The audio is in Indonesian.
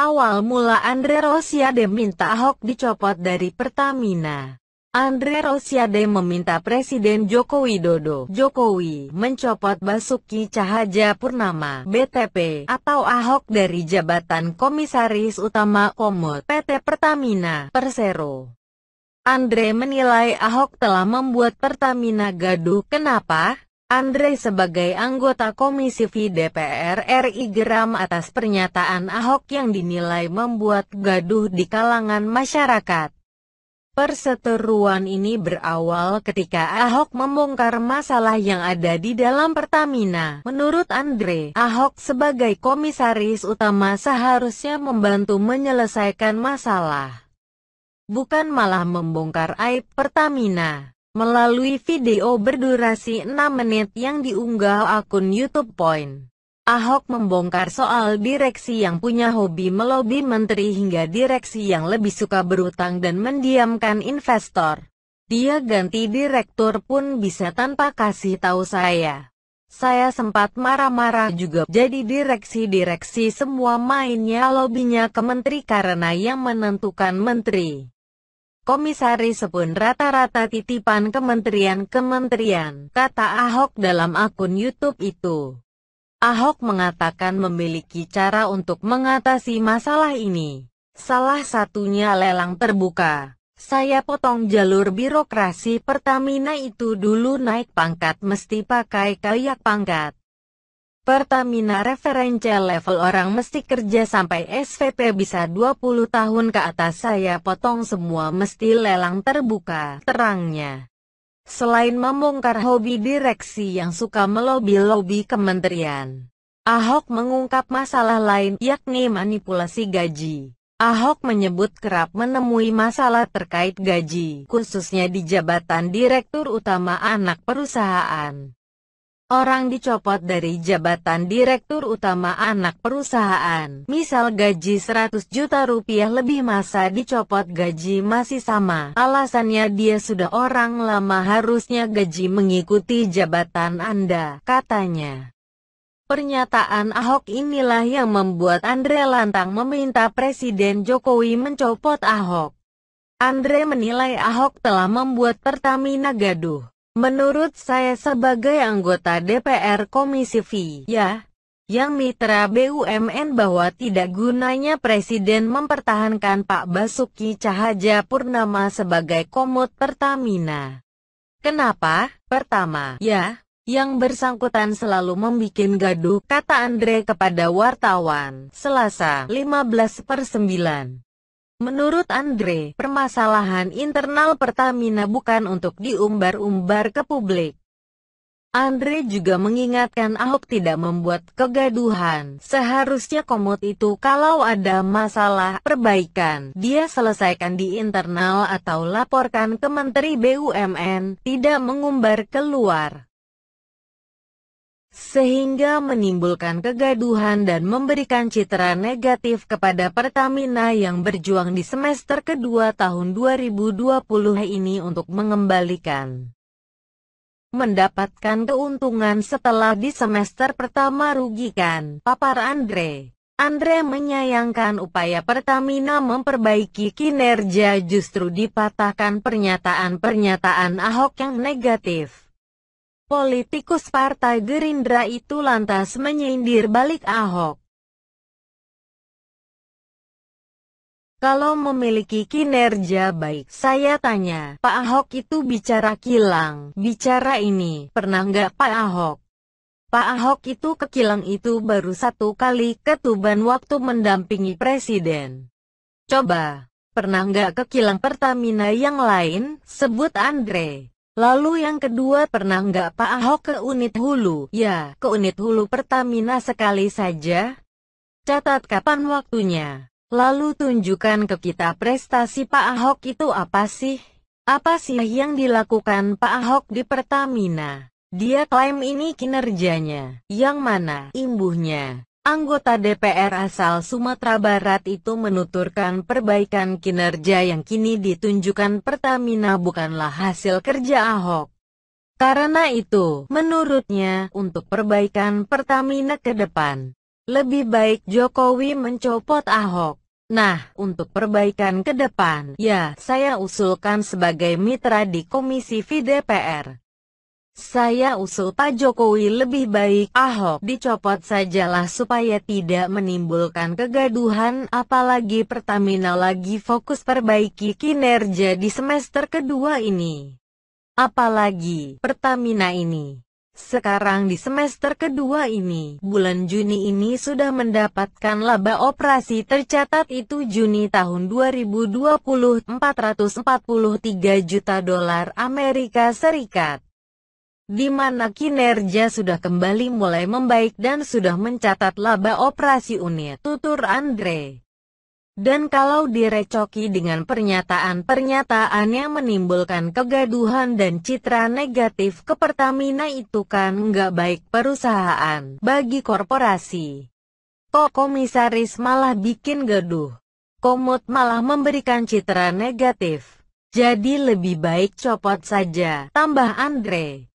Awal mula Andre Rosiade minta Ahok dicopot dari Pertamina. Andre Rosiade meminta Presiden Joko Widodo Jokowi mencopot Basuki Cahayapurnama (BTP) atau Ahok dari jabatan Komisaris Utama Komut PT Pertamina Persero. Andre menilai Ahok telah membuat Pertamina gaduh. Kenapa? Andre sebagai anggota Komisi V DPR RI geram atas pernyataan Ahok yang dinilai membuat gaduh di kalangan masyarakat. Perseteruan ini berawal ketika Ahok membongkar masalah yang ada di dalam Pertamina. Menurut Andre, Ahok sebagai komisaris utama seharusnya membantu menyelesaikan masalah, bukan malah membongkar aib Pertamina. Melalui video berdurasi 6 menit yang diunggah akun YouTube Point, Ahok membongkar soal direksi yang punya hobi melobi menteri hingga direksi yang lebih suka berutang dan mendiamkan investor. Dia ganti direktur pun bisa tanpa kasih tahu saya. Saya sempat marah-marah juga, jadi direksi semua mainnya lobinya ke menteri karena yang menentukan menteri. Komisaris pun rata-rata titipan kementerian, kata Ahok dalam akun YouTube itu. Ahok mengatakan memiliki cara untuk mengatasi masalah ini. Salah satunya lelang terbuka. Saya potong jalur birokrasi Pertamina itu dulu, naik pangkat mesti pakai kayak pangkat. Pertamina referensial level orang mesti kerja sampai SVP bisa 20 tahun ke atas, saya potong semua mesti lelang terbuka, terangnya. Selain membongkar hobi direksi yang suka melobi-lobi kementerian, Ahok mengungkap masalah lain, yakni manipulasi gaji. Ahok menyebut kerap menemui masalah terkait gaji, khususnya di jabatan Direktur Utama anak perusahaan. Orang dicopot dari jabatan Direktur Utama anak perusahaan, misal gaji 100 juta rupiah lebih, masa dicopot gaji masih sama. Alasannya dia sudah orang lama, harusnya gaji mengikuti jabatan Anda, katanya. Pernyataan Ahok inilah yang membuat Andre lantang meminta Presiden Jokowi mencopot Ahok. Andre menilai Ahok telah membuat Pertamina gaduh. Menurut saya sebagai anggota DPR Komisi V, yang mitra BUMN, bahwa tidak gunanya Presiden mempertahankan Pak Basuki Cahayapurnama sebagai komut Pertamina. Kenapa? Pertama, yang bersangkutan selalu membikin gaduh, kata Andre kepada wartawan, Selasa, 15/9. Menurut Andre, permasalahan internal Pertamina bukan untuk diumbar-umbar ke publik. Andre juga mengingatkan Ahok tidak membuat kegaduhan. Seharusnya komut itu kalau ada masalah perbaikan, dia selesaikan di internal atau laporkan ke Menteri BUMN, tidak mengumbar keluar, sehingga menimbulkan kegaduhan dan memberikan citra negatif kepada Pertamina yang berjuang di semester kedua tahun 2020 ini untuk mendapatkan keuntungan setelah di semester pertama rugikan, papar Andre. Andre menyayangkan upaya Pertamina memperbaiki kinerja justru dipatahkan pernyataan-pernyataan Ahok yang negatif. Politikus Partai Gerindra itu lantas menyindir balik Ahok. Kalau memiliki kinerja baik, saya tanya, Pak Ahok itu bicara kilang, bicara ini, pernah nggak Pak Ahok? Pak Ahok itu ke kilang itu baru 1 kali ke Tuban waktu mendampingi Presiden. Coba, pernah nggak ke kilang Pertamina yang lain? Sebut Andre. Lalu yang kedua, pernah nggak Pak Ahok ke unit hulu? Ya, ke unit hulu Pertamina sekali saja. Catat kapan waktunya. Lalu tunjukkan ke kita prestasi Pak Ahok itu apa sih? Apa sih yang dilakukan Pak Ahok di Pertamina? Dia klaim ini kinerjanya. Yang mana imbuhnya? Anggota DPR asal Sumatera Barat itu menuturkan perbaikan kinerja yang kini ditunjukkan Pertamina bukanlah hasil kerja Ahok. Karena itu, menurutnya, untuk perbaikan Pertamina ke depan, Lebih baik Jokowi mencopot Ahok. Nah, untuk perbaikan ke depan, ya, saya usulkan sebagai mitra di Komisi V DPR. Saya usul Pak Jokowi lebih baik Ahok dicopot sajalah supaya tidak menimbulkan kegaduhan, apalagi Pertamina lagi fokus perbaiki kinerja di semester kedua ini. Apalagi Pertamina ini sekarang di semester kedua ini, bulan Juni ini sudah mendapatkan laba operasi tercatat itu Juni tahun 2020 $443 juta Amerika Serikat. Di mana kinerja sudah kembali mulai membaik dan sudah mencatat laba operasi unit, tutur Andre. Dan kalau direcoki dengan pernyataan-pernyataan yang menimbulkan kegaduhan dan citra negatif ke Pertamina itu kan nggak baik perusahaan, bagi korporasi. Kok komisaris malah bikin gaduh? Komut malah memberikan citra negatif. Jadi lebih baik copot saja, tambah Andre.